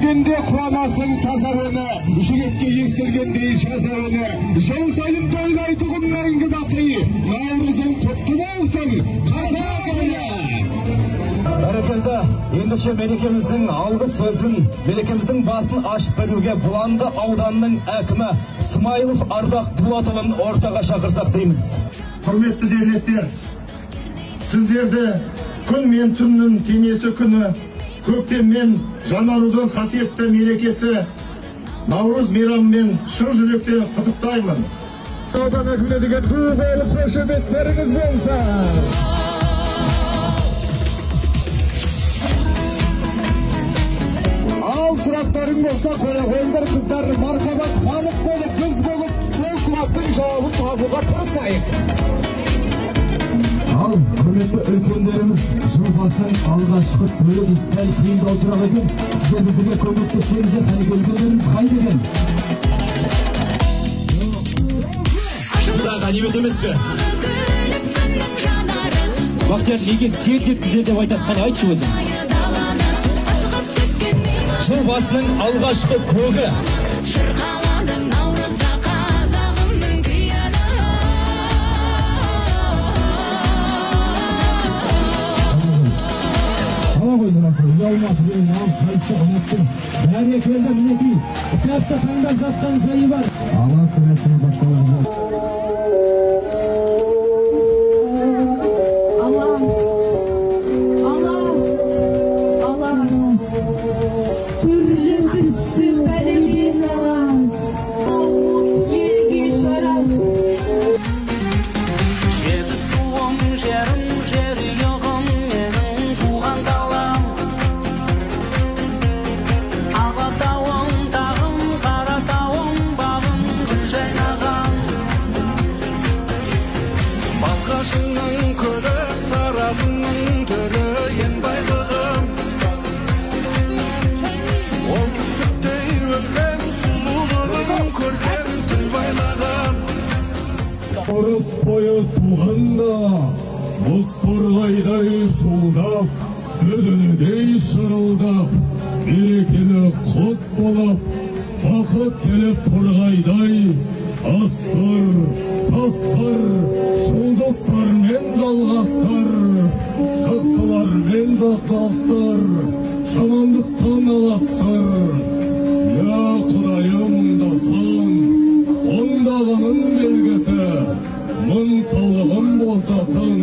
Üşügende kuanasın tasarını, üşügepke estirgende şasarını, жыл сайын тойлайтығыннан гıdatıyı, Navruz'un kutlu olsun, Қазақ елі. Бәрекелді, ендеше мерекеміздің алғы сөзін, мерекеміздің басын ашып беруге Бұланды ауданының әкімі Смайылов Ардақ Дулатұлын ортаға шақырсақ дейміз. Құрметті жерлестер, сіздерді күн мен түннің кеңесі күні, көктем мен жаңарудың қасиетті мерекесі Наурыз мейрамымен шын жүректен құттықтаймын. Аудан әкіміне деген туғайлы қошеметтеріңіз болса. Ал сұрақтарың болса қоя қойыңдар, қыздар мархабат халық болып, біз болып, сол сұрақтың жауабын табуға тырысайық. Ал құрметті үлкендеріміз, жыл басын алғашқы төлі сәл қиындау сұрақ екен. Сіздер бізге көмектесеңіздер, қайғы үлкендеріміз қайда екен? Ғанибет емес пе? Бақтияр неге серт еткізеді деп айтады, қане айтшы өзің. Жыл басының алғашқы көгі. Шырқалады наурызда қазағымның күйені. Қала қойды расы, ұялмасы деген алып қайсы ұнаттым. Бәрекелді мінекей, кітапта таңдап жатқан жайы бар. Ала сүресіне басталады. Орыс бойы туғанда, мұз торғайдай шулдап, өдінедей шырылдап, берекелі құт болып, бақыт келіп торғайдай, астыр, тастыр, жұлдыздармен жалғастыр, жақсылармен жақсыластыр, жамандықтан аластыр. Я Құдайым дасын, оңдағының белгісі, мың саулығын боздасын,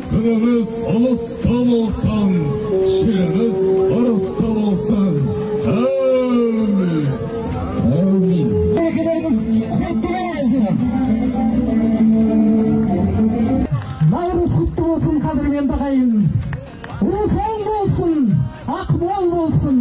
күніміз ұлыста болсын, шеріміз ырыста болсын. Әумин. Әумин. Мерекелеріңіз құтты болсын. Наурыз құтты болсын, қадірмен бағайын. Рухан болсын, ақмол болсын.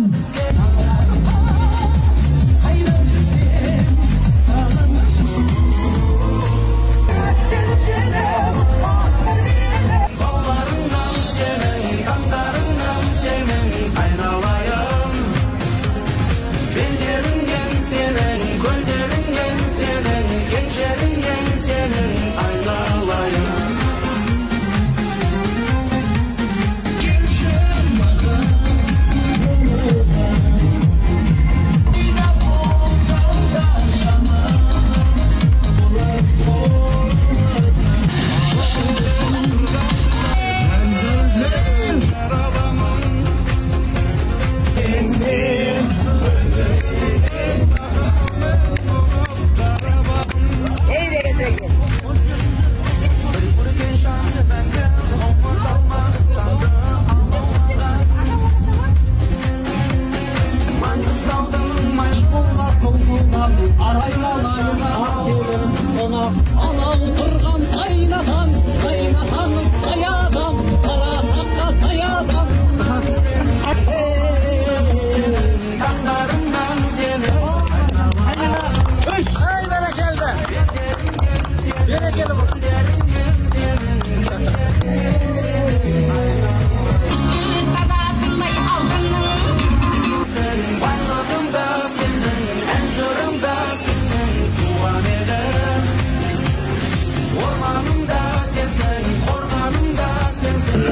Ormanımda sensin.